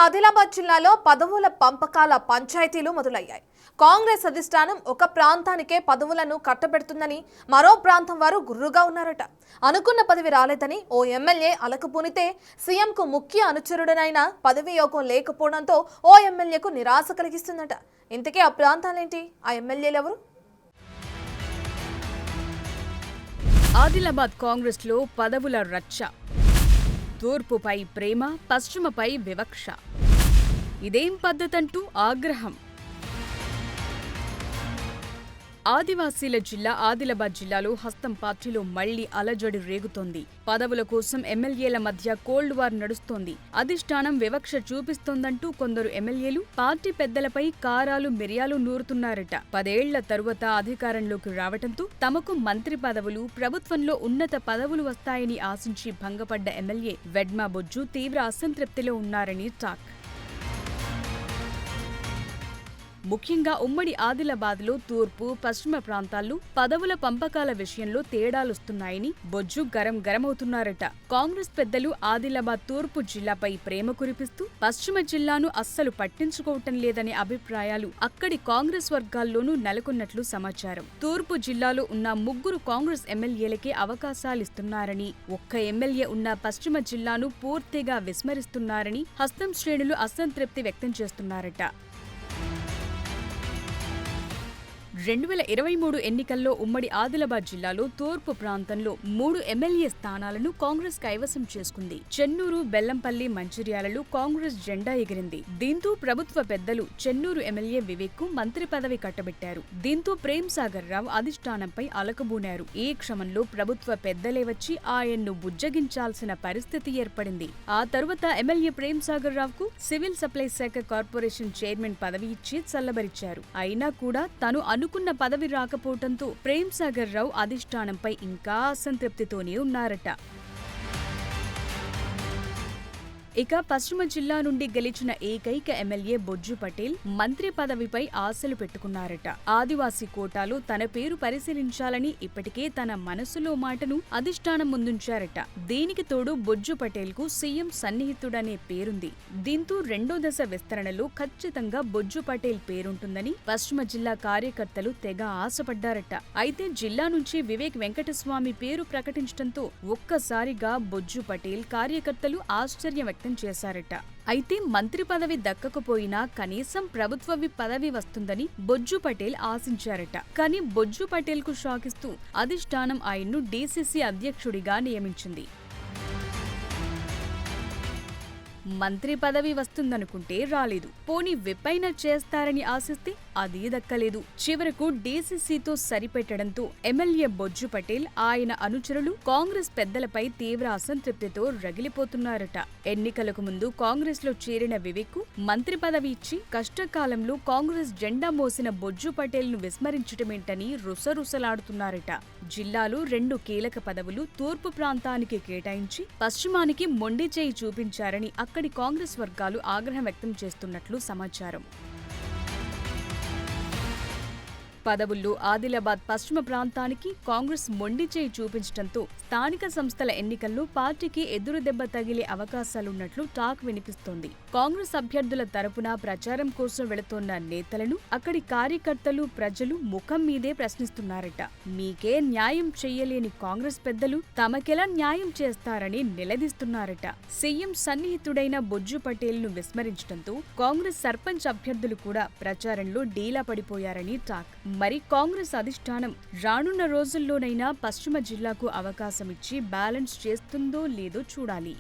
ఆదిలాబాద్ జిల్లాలో పదవుల పంపకాల పంచాయతీలు మొదలయ్యాయి. కాంగ్రెస్ అధిష్టానం ఒక ప్రాంతానికే పదవులను కట్టబెడుతుందని మరో ప్రాంతం వారు గుర్రుగా ఉన్నారట. అనుకున్న పదవి రాలేదని ఓ ఎమ్మెల్యే అలకపూనితే సీఎంకు ముఖ్య అనుచరుడనైన పదవి యోగం లేకపోవడంతో ఓ ఎమ్మెల్యేకు నిరాశ కలిగిస్తుందట. ఇంతకీ ఆ ప్రాంతాలేంటి, ఆ ఎమ్మెల్యేలు ఎవరు? ఆదిలాబాద్ కాంగ్రెస్లో పదవుల రచ్చ. తూర్పుపై ప్రేమ, పశ్చిమపై వివక్ష. ఇదేం పద్ధతంటూ ఆగ్రహం. ఆదివాసీల జిల్లా ఆదిలాబాద్ జిల్లాలో హస్తం పార్టీలో మళ్లీ అలజడి రేగుతోంది. పదవుల కోసం ఎమ్మెల్యేల మధ్య కోల్డ్ వార్ నడుస్తోంది. అధిష్టానం వివక్ష చూపిస్తోందంటూ కొందరు ఎమ్మెల్యేలు పార్టీ పెద్దలపై కారాలు మిరియాలు నూరుతున్నారట. 10 ఏళ్ల తరువాత అధికారంలోకి రావడంతో తమకు మంత్రి పదవులు, ప్రభుత్వంలో ఉన్నత పదవులు వస్తాయని ఆశించి భంగపడ్డ ఎమ్మెల్యే వెడ్మా బొజ్జు తీవ్ర అసంతృప్తిలో ఉన్నారని టాక్. ముఖ్యంగా ఉమ్మడి ఆదిలాబాద్లో తూర్పు, పశ్చిమ ప్రాంతాల్లో పదవుల పంపకాల విషయంలో తేడాలొస్తున్నాయని బొజ్జు గరమవుతున్నారట. కాంగ్రెస్ పెద్దలు ఆదిలాబాద్ తూర్పు జిల్లాపై ప్రేమ కురిపిస్తూ పశ్చిమ జిల్లాను అస్సలు పట్టించుకోవటం లేదనే అభిప్రాయాలు అక్కడి కాంగ్రెస్ వర్గాల్లోనూ నెలకొన్నట్లు సమాచారం. తూర్పు జిల్లాలో ఉన్న 3 కాంగ్రెస్ ఎమ్మెల్యేలకే అవకాశాలిస్తున్నారని, ఒక్క ఎమ్మెల్యే ఉన్న పశ్చిమ జిల్లాను పూర్తిగా విస్మరిస్తున్నారని హస్తం శ్రేణులు అసంతృప్తి వ్యక్తం చేస్తున్నారట. 2023 ఎన్నికల్లో ఉమ్మడి ఆదిలాబాద్ జిల్లాలో తూర్పు ప్రాంతంలో 3 ఎమ్మెల్యే స్థానాలను కాంగ్రెస్ కైవసం చేసుకుంది. చెన్నూరు, బెల్లంపల్లి, మంచిర్యాలలో కాంగ్రెస్ జెండా ఎగిరింది. దీంతో ప్రభుత్వ పెద్దలు చెన్నూరు ఎమ్మెల్యే వివేక్ కు మంత్రి పదవి కట్టబెట్టారు. దీంతో ప్రేమ్ సాగర్ రావు అధిష్టానంపై అలకబూనారు. ఈ క్రమంలో ప్రభుత్వ పెద్దలే వచ్చి ఆయన్ను బుజ్జగించాల్సిన పరిస్థితి ఏర్పడింది. ఆ తరువాత ఎమ్మెల్యే ప్రేమ్ సాగర్ రావుకు సివిల్ సప్లైస్ శాఖ కార్పొరేషన్ చైర్మన్ పదవి ఇచ్చి చల్లబరిచారు. అయినా కూడా తను అనుకున్న పదవి రాకపోవడంతో ప్రేమ్ సాగర్ రావు అధిష్టానంపై ఇంకా అసంతృప్తితోనే ఉన్నారట. ఇక పశ్చిమ జిల్లా నుండి గెలిచిన ఏకైక ఎమ్మెల్యే బొజ్జు పటేల్ మంత్రి పదవిపై ఆశలు పెట్టుకున్నారట. ఆదివాసీ కోటాలో తన పేరు పరిశీలించాలని ఇప్పటికే తన మనసులో మాటను అధిష్టానం ముందుంచారట. దీనికి తోడు బొజ్జు పటేల్ కు సీఎం సన్నిహితుడనే పేరుంది. దీంతో 2వ దశ విస్తరణలో ఖచ్చితంగా బొజ్జు పటేల్ పేరుంటుందని పశ్చిమ జిల్లా కార్యకర్తలు తెగ ఆశపడ్డారట. అయితే జిల్లా నుంచి వివేక్ వెంకటస్వామి పేరు ప్రకటించడంతో ఒక్కసారిగా బొజ్జు పటేల్ కార్యకర్తలు ఆశ్చర్యం చేశారట. అయితే మంత్రి పదవి దక్కకపోయినా కనీసం ప్రభుత్వ పదవి వస్తుందని బొజ్జు పటేల్ ఆశించారట. కానీ బొజ్జు పటేల్ కు షాకిస్తూ అధిష్టానం ఆయన్ను డీసీసీ అధ్యక్షుడిగా నియమించింది. మంత్రి పదవి వస్తుందనుకుంటే రాలేదు. పోనీ విపైన చేస్తారని ఆశిస్తే అదీ దక్కలేదు. చివరకు డీసీసీతో సరిపెట్టడంతో ఎమ్మెల్యే బొజ్జు పటేల్, ఆయన అనుచరులు కాంగ్రెస్ పెద్దలపై తీవ్ర అసంతృప్తితో రగిలిపోతున్నారట. ఎన్నికలకు ముందు కాంగ్రెస్ లో చేరిన వివేక్ కు మంత్రి పదవి ఇచ్చి కష్టకాలంలో కాంగ్రెస్ జెండా మోసిన బొజ్జు పటేల్ ను విస్మరించటమేంటని రుసరుసలాడుతున్నారట. జిల్లాలో 2 కీలక పదవులు తూర్పు ప్రాంతానికి కేటాయించి పశ్చిమానికి మొండి చేయి చూపించారని అక్కడి కాంగ్రెస్ వర్గాలు ఆగ్రహం వ్యక్తం చేస్తున్నట్లు సమాచారం. పదవుల్లో ఆదిలాబాద్ పశ్చిమ ప్రాంతానికి కాంగ్రెస్ మొండి చేయి చూపించడంతో స్థానిక సంస్థల ఎన్నికల్లో పార్టీకి ఎదురు దెబ్బ తగిలే అవకాశాలున్నట్లు టాక్ వినిపిస్తోంది. కాంగ్రెస్ అభ్యర్థుల తరపున ప్రచారం కోసం వెళుతోన్న నేతలను అక్కడి కార్యకర్తలు, ప్రజలు ముఖం మీదే ప్రశ్నిస్తున్నారట. మీకే న్యాయం చెయ్యలేని కాంగ్రెస్ పెద్దలు తమకెలా న్యాయం చేస్తారని నిలదీస్తున్నారట. సీఎం సన్నిహితుడైన బొజ్జు పటేల్ ను విస్మరించడంతో కాంగ్రెస్ సర్పంచ్ అభ్యర్థులు కూడా ప్రచారంలో డీలా పడిపోయారని టాక్. మరి కాంగ్రెస్ అధిష్టానం రానున్న రోజుల్లోనైనా పశ్చిమ జిల్లాకు అవకాశమిచ్చి బ్యాలెన్స్ చేస్తుందో లేదో చూడాలి.